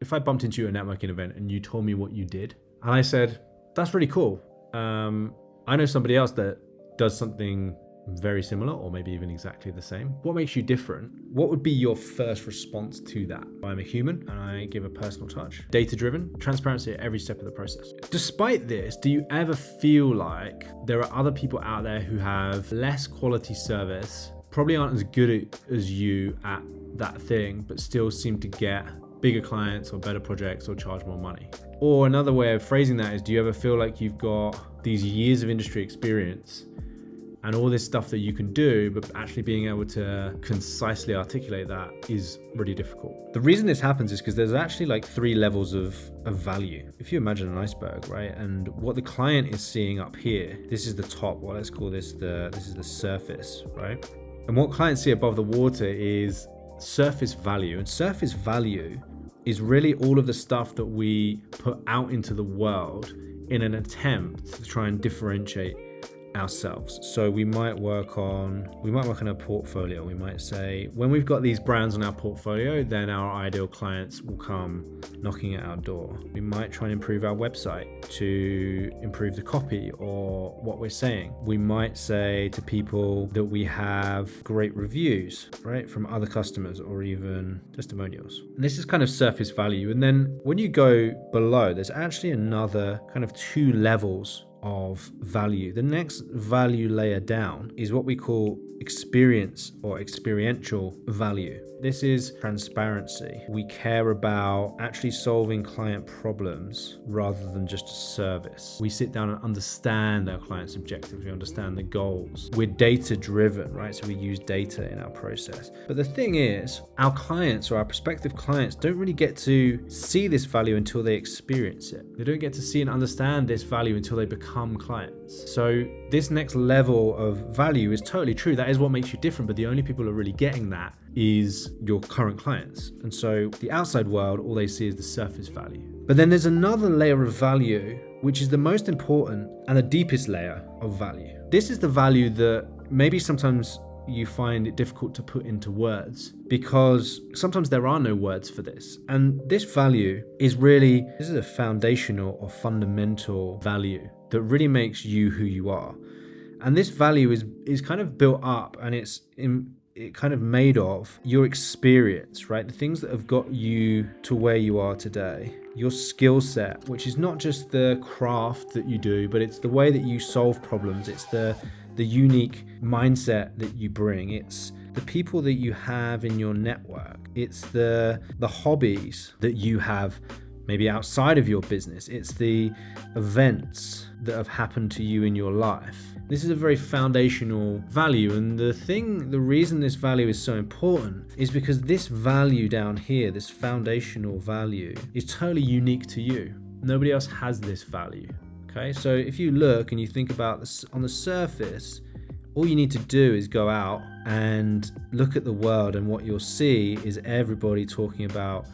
if I bumped into you at a networking event and you told me what you did, and I said, that's really cool. I know somebody else that does something very similar or maybe even exactly the same. What makes you different? What would be your first response to that? I'm a human and I give a personal touch. Data-driven, transparency at every step of the process. Despite this, do you ever feel like there are other people out there who have less quality service, probably aren't as good as you at that thing, but still seem to get bigger clients or better projects or charge more money? Or another way of phrasing that is, do you ever feel like you've got these years of industry experience and all this stuff that you can do, but actually being able to concisely articulate that is really difficult? The reason this happens is because there's actually like 3 levels of value. If you imagine an iceberg, right? And what the client is seeing up here, this is the top, well, let's call this this is the surface, right? And what clients see above the water is surface value. And surface value is really all of the stuff that we put out into the world in an attempt to try and differentiate ourselves. So we might work on a portfolio. We might say, when we've got these brands on our portfolio, then our ideal clients will come knocking at our door. We might try and improve our website to improve the copy or what we're saying. We might say to people that we have great reviews, right, from other customers or even testimonials. And this is kind of surface value. And then when you go below, there's actually another kind of 2 levels of value. The next value layer down is what we call experience or experiential value. This is transparency. We care about actually solving client problems rather than just a service. We sit down and understand our client's objectives. We understand the goals. We're data driven, right? So we use data in our process. But the thing is, our clients or our prospective clients don't really get to see this value until they experience it. They don't get to see and understand this value until they become clients. So this next level of value is totally true. That is what makes you different, but the only people who are really getting that is your current clients. And so the outside world, all they see is the surface value. But then there's another layer of value, which is the most important and the deepest layer of value. This is the value that maybe sometimes you find it difficult to put into words because sometimes there are no words for this. And this value is a foundational or fundamental value that really makes you who you are. And this value is kind of built up and it kind of made of your experience, right? The things that have got you to where you are today, your skill set, which is not just the craft that you do, but it's the way that you solve problems. It's the unique mindset that you bring. It's the people that you have in your network. It's the hobbies that you have maybe outside of your business. It's the events that have happened to you in your life. This is a very foundational value, and the reason this value is so important is because this value down here, this foundational value, is totally unique to you. Nobody else has this value. Okay, so if you look and you think about this on the surface, all you need to do is go out and look at the world, and what you'll see is everybody talking about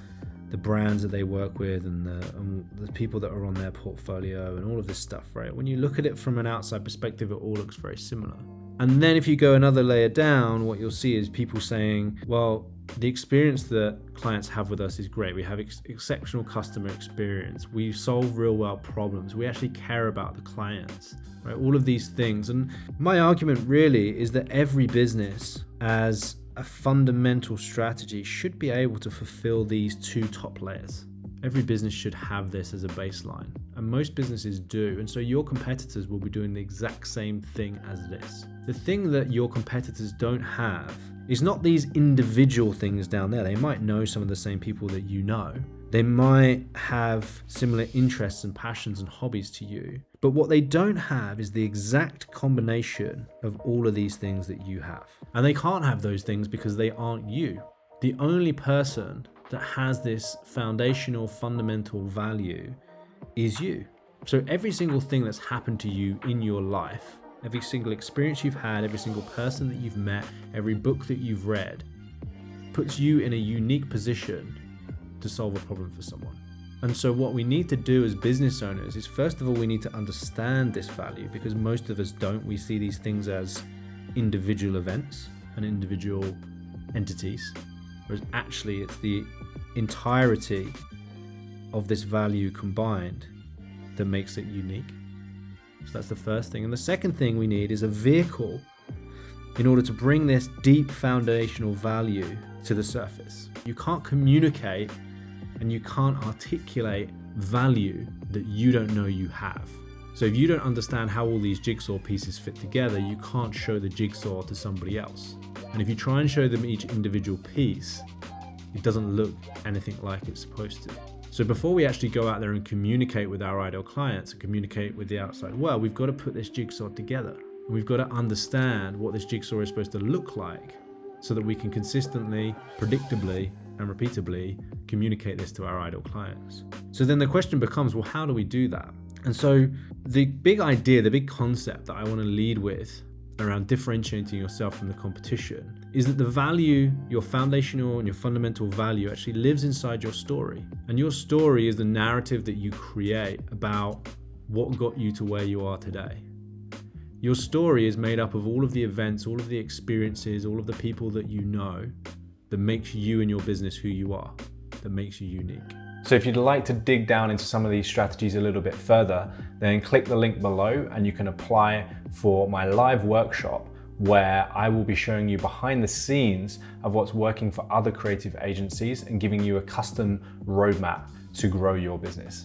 the brands that they work with and the people that are on their portfolio and all of this stuff, right? When you look at it from an outside perspective, it all looks very similar. And then if you go another layer down, what you'll see is people saying, well, the experience that clients have with us is great. We have exceptional customer experience. We solve real world problems. We actually care about the clients, right? All of these things. And my argument really is that every business, as a fundamental strategy, should be able to fulfill these 2 top layers. Every business should have this as a baseline, and most businesses do. And so your competitors will be doing the exact same thing as this. The thing that your competitors don't have is not these individual things down there. They might know some of the same people that you know. They might have similar interests and passions and hobbies to you. But what they don't have is the exact combination of all of these things that you have. And they can't have those things because they aren't you. The only person that has this foundational, fundamental value is you. So every single thing that's happened to you in your life, every single experience you've had, every single person that you've met, every book that you've read, puts you in a unique position to solve a problem for someone. And so what we need to do as business owners is, first of all, we need to understand this value, because most of us don't. We see these things as individual events and individual entities, whereas actually it's the entirety of this value combined that makes it unique. So that's the first thing. And the second thing we need is a vehicle in order to bring this deep foundational value to the surface. You can't communicate and you can't articulate value that you don't know you have. So if you don't understand how all these jigsaw pieces fit together, you can't show the jigsaw to somebody else. And if you try and show them each individual piece, it doesn't look anything like it's supposed to. So before we actually go out there and communicate with our ideal clients and communicate with the outside world, we've got to put this jigsaw together. And we've got to understand what this jigsaw is supposed to look like so that we can consistently, predictably, and repeatably communicate this to our ideal clients. So then the question becomes, well, how do we do that? And so the big idea, the big concept that I want to lead with around differentiating yourself from the competition is that the value, your foundational and your fundamental value actually lives inside your story. And your story is the narrative that you create about what got you to where you are today. Your story is made up of all of the events, all of the experiences, all of the people that you know that makes you and your business who you are, that makes you unique. So if you'd like to dig down into some of these strategies a little bit further, then click the link below and you can apply for my live workshop where I will be showing you behind the scenes of what's working for other creative agencies and giving you a custom roadmap to grow your business.